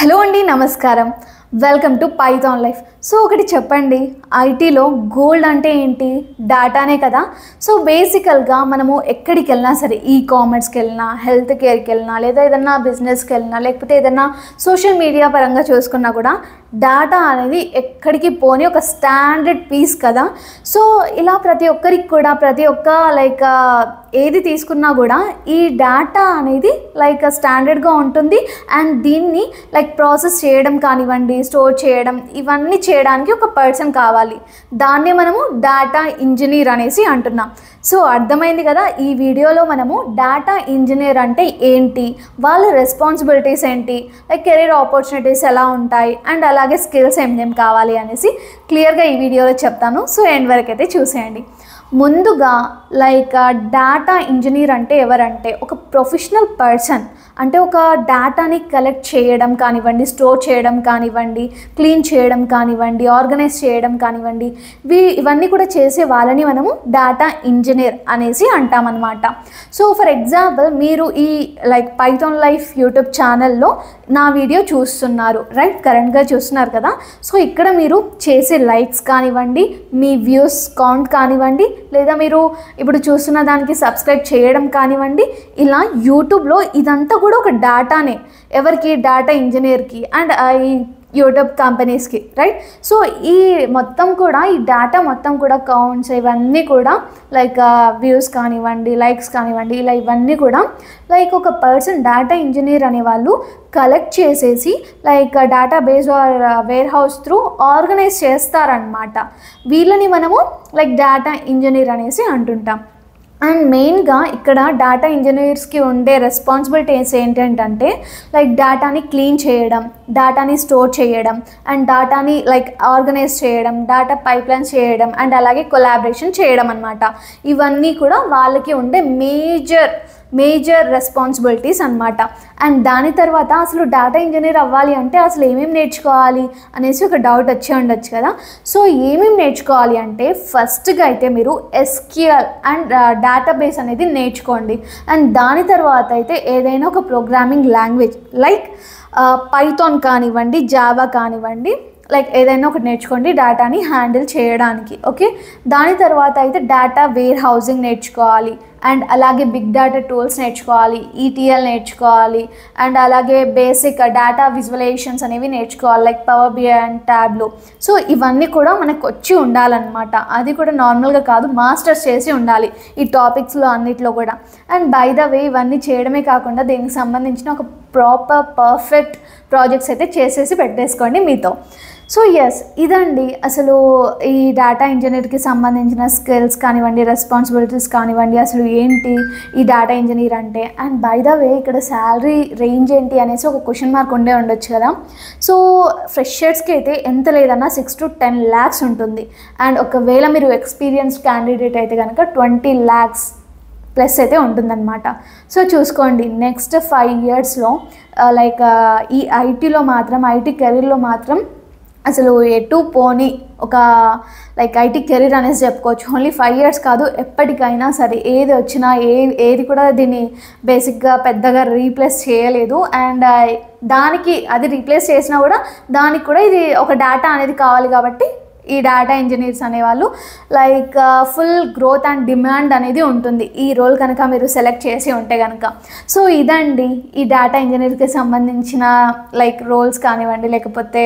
Hello అండి, నమస్కారం. Welcome to Python life. So ఒకటి చెప్పండి, ఐటీలో గోల్డ్ అంటే ఏంటి? డాటానే కదా. సో బేసికల్గా మనము ఎక్కడికి వెళ్ళినా సరే, ఈ కామర్స్కి వెళ్ళినా, హెల్త్ కేర్కి వెళ్ళినా, లేదా ఏదన్నా బిజినెస్కి వెళ్ళినా, లేకపోతే ఏదన్నా సోషల్ మీడియా పరంగా చూసుకున్నా కూడా డాటా అనేది ఎక్కడికి పోని ఒక స్టాండర్డ్ పీస్ కదా. సో ఇలా ప్రతి ఒక్కరికి కూడా ప్రతి ఒక్క ఏది తీసుకున్నా కూడా ఈ డాటా అనేది స్టాండర్డ్గా ఉంటుంది. అండ్ దీన్ని ప్రాసెస్ చేయడం కానివ్వండి, స్టోర్ చేయడం, ఇవన్నీ చేయడానికి ఒక పర్సన్ కావాలి. దాన్నే మనము డాటా ఇంజనీర్ అనేసి అంటున్నాం. సో అర్థమైంది కదా. ఈ వీడియోలో మనము డాటా ఇంజనీర్ అంటే ఏంటి, వాళ్ళ రెస్పాన్సిబిలిటీస్ ఏంటి, కెరీర్ ఆపర్చునిటీస్ ఎలా ఉంటాయి, అండ్ అలాగే స్కిల్స్ ఏమేమి కావాలి అనేసి క్లియర్గా ఈ వీడియోలో చెప్తాను. సో ఎండ్ వరకు అయితే చూసేయండి. ముందుగా డాటా ఇంజనీర్ అంటే ఎవరంటే ఒక ప్రొఫెషనల్ పర్సన్. అంటే ఒక డాటాని కలెక్ట్ చేయడం కానివ్వండి, స్టోర్ చేయడం కానివ్వండి, క్లీన్ చేయడం కానివ్వండి, ఆర్గనైజ్ చేయడం కానివ్వండి, ఇవన్నీ కూడా చేసే వాళ్ళని మనము డాటా ఇంజనీర్ అనేసి అంటామన్నమాట. సో ఫర్ ఎగ్జాంపుల్, మీరు ఈ పైథాన్ లైఫ్ యూట్యూబ్ ఛానల్లో నా వీడియో చూస్తున్నారు, రైట్? కరెంట్గా చూస్తున్నారు కదా. సో ఇక్కడ మీరు చేసే లైక్స్ కానివ్వండి, మీ వ్యూస్ కౌంట్ కానివ్వండి, లేదా మీరు ఇప్పుడు చూస్తున్న దానికి సబ్స్క్రైబ్ చేయడం కానివ్వండి, ఇలా యూట్యూబ్లో ఇదంతా కూడా ఒక డాటానే. ఎవరికి? డాటా ఇంజనీర్కి అండ్ ఈ యూట్యూబ్ కంపెనీస్కి, రైట్? సో ఈ మొత్తం కూడా, ఈ డాటా మొత్తం కూడా కౌంట్స్ ఇవన్నీ కూడా వ్యూస్ కానివ్వండి, లైక్స్ కానివ్వండి, ఇలా ఇవన్నీ కూడా ఒక పర్సన్ డాటా ఇంజనీర్ అనే వాళ్ళు కలెక్ట్ చేసేసి database or warehouse through organise చేస్తారనమాట. వీళ్ళని మనము డాటా ఇంజనీర్ అనేసి అంటుంటాం. అండ్ మెయిన్గా ఇక్కడ డాటా ఇంజనీర్స్కి ఉండే రెస్పాన్సిబిలిటీస్ ఏంటంటే డాటాని క్లీన్ చేయడం, డాటాని స్టోర్ చేయడం, అండ్ డాటాని ఆర్గనైజ్ చేయడం, డాటా పైప్లైన్స్ చేయడం, అండ్ అలాగే కొలాబరేషన్ చేయడం అన్నమాట. ఇవన్నీ కూడా వాళ్ళకి ఉండే మేజర్ రెస్పాన్సిబిలిటీస్ అన్నమాట. అండ్ దాని తర్వాత అసలు డాటా ఇంజనీర్ అవ్వాలి అంటే అసలు ఏమేమి నేర్చుకోవాలి అనేసి ఒక డౌట్ వచ్చి ఉండొచ్చు కదా. సో ఏమేమి నేర్చుకోవాలి అంటే, ఫస్ట్గా అయితే మీరు SQL అండ్ డేటాబేస్ అనేది నేర్చుకోండి. అండ్ దాని తర్వాత అయితే ఏదైనా ఒక ప్రోగ్రామింగ్ లాంగ్వేజ్ పైథాన్ కానివ్వండి, జావా కానివ్వండి, ఏదైనా ఒకటి నేర్చుకోండి డాటాని హ్యాండిల్ చేయడానికి. ఓకే, దాని తర్వాత అయితే డేటా వేర్ హౌసింగ్ నేర్చుకోవాలి, అండ్ అలాగే బిగ్ డేటా టూల్స్ నేర్చుకోవాలి, ETL నేర్చుకోవాలి, అండ్ అలాగే బేసిక్ డేటా విజువలైజేషన్స్ అనేవి నేర్చుకోవాలి, పవర్ BI అండ్ ట్యాబ్లో. సో ఇవన్నీ కూడా మనకు వచ్చి ఉండాలన్నమాట. అది కూడా నార్మల్గా కాదు, మాస్టర్స్ చేసి ఉండాలి ఈ టాపిక్స్లో అన్నిట్లో కూడా. అండ్ బై ద వే, ఇవన్నీ చేయడమే కాకుండా దీనికి సంబంధించిన ఒక పర్ఫెక్ట్ ప్రాజెక్ట్స్ అయితే చేసేసి పెట్టేసుకోండి మీతో. సో ఎస్, ఇదండి అసలు ఈ డేటా ఇంజనీర్కి సంబంధించిన స్కిల్స్ కానివ్వండి, రెస్పాన్సిబిలిటీస్ కానివ్వండి, అసలు ఏంటి ఈ డేటా ఇంజనీర్ అంటే. అండ్ బై ద వే, ఇక్కడ శాలరీ రేంజ్ ఏంటి అనేసి ఒక క్వశ్చన్ మార్క్ ఉండొచ్చు కదా. సో ఫ్రెషర్స్కి అయితే ఎంత లేదన్నా 6 to 10 lakhs ఉంటుంది. అండ్ ఒకవేళ మీరు ఎక్స్పీరియన్స్డ్ క్యాండిడేట్ అయితే కనుక 20 lakhs ప్లస్ అయితే ఉంటుందన్నమాట. సో చూసుకోండి, నెక్స్ట్ 5 yearsలో ఈ ఐటీలో మాత్రం, ఐటీ కెరీర్లో మాత్రం అసలు ఎటు పోని ఒక ఐటీ కెరీర్ అనేసి చెప్పుకోవచ్చు. ఓన్లీ 5 years కాదు, ఎప్పటికైనా సరే ఏది వచ్చినా ఏది కూడా దీన్ని బేసిక్గా పెద్దగా రీప్లేస్ చేయలేదు. అండ్ దానికి అది రీప్లేస్ చేసినా కూడా దానికి కూడా ఇది ఒక డేటా అనేది కావాలి. కాబట్టి ఈ డేటా ఇంజనీర్స్ అనేవాళ్ళు ఫుల్ గ్రోత్ అండ్ డిమాండ్ అనేది ఉంటుంది ఈ రోల్ కనుక మీరు సెలెక్ట్ చేసి ఉంటే కనుక. సో ఇదండి ఈ డేటా ఇంజనీర్కి సంబంధించిన రోల్స్ కానివ్వండి, లేకపోతే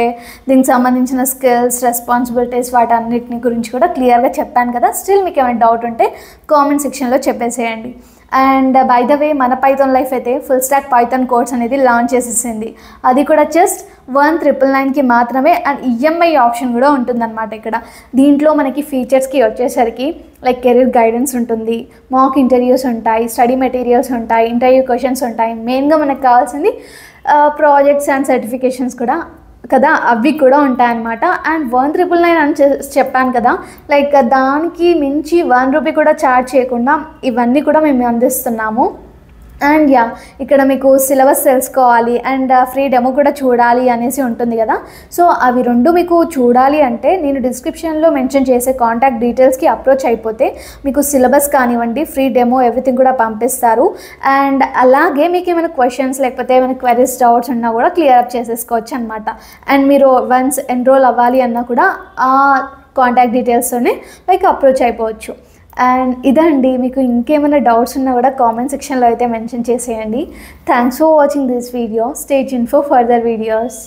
దీనికి సంబంధించిన స్కిల్స్, రెస్పాన్సిబిలిటీస్, వాటన్నిటిని గురించి కూడా క్లియర్గా చెప్పాను కదా. స్టిల్ మీకు ఏమైనా డౌట్ ఉంటే కామెంట్ సెక్షన్లో చెప్పేసేయండి. అండ్ బై ద వే, మన పైథాన్ లైఫ్ అయితే ఫుల్ స్టాక్ పైథాన్ కోర్స్ అనేది లాంచ్ చేసేసింది. అది కూడా జస్ట్ 1,999కి మాత్రమే. అండ్ EMI ఆప్షన్ కూడా ఉంటుందన్నమాట ఇక్కడ. దీంట్లో మనకి ఫీచర్స్కి వచ్చేసరికి కెరీర్ గైడెన్స్ ఉంటుంది, మాక్ ఇంటర్వ్యూస్ ఉంటాయి, స్టడీ మెటీరియల్స్ ఉంటాయి, ఇంటర్వ్యూ క్వశ్చన్స్ ఉంటాయి. మెయిన్గా మనకు కావాల్సింది ప్రాజెక్ట్స్ అండ్ సర్టిఫికేషన్స్ కూడా కదా, అవి కూడా ఉంటాయన్నమాట. అండ్ 1,999 అని చెప్పాను కదా, దానికి మించి 1 రూపీ కూడా ఛార్జ్ చేయకుండా ఇవన్నీ కూడా మేము అందిస్తున్నాము. అండ్ యా, ఇక్కడ మీకు సిలబస్ తెలుసుకోవాలి అండ్ ఫ్రీ డెమో కూడా చూడాలి అనేసి ఉంటుంది కదా. సో అవి రెండు మీకు చూడాలి అంటే నేను డిస్క్రిప్షన్లో మెన్షన్ చేసే కాంటాక్ట్ డీటెయిల్స్కి అప్రోచ్ అయిపోతే మీకు సిలబస్ కానివ్వండి, ఫ్రీ డెమో ఎవ్రీథింగ్ కూడా పంపిస్తారు. అండ్ అలాగే మీకు ఏమైనా క్వశ్చన్స్ లేకపోతే ఏమైనా క్వెరీస్, డౌట్స్ ఉన్నా కూడా క్లియర్ అప్ చేసేసుకోవచ్చు అనమాట. అండ్ మీరు వన్స్ ఎన్రోల్ అవ్వాలి అన్నా కూడా ఆ కాంటాక్ట్ డీటెయిల్స్తోనే లైక్ అప్రోచ్ అయిపోవచ్చు. అండ్ ఇదండి, మీకు ఇంకేమైనా డౌట్స్ ఉన్నా కూడా కామెంట్ సెక్షన్లో అయితే మెన్షన్ చేసేయండి. Thanks for watching this video. Stay tuned for further videos.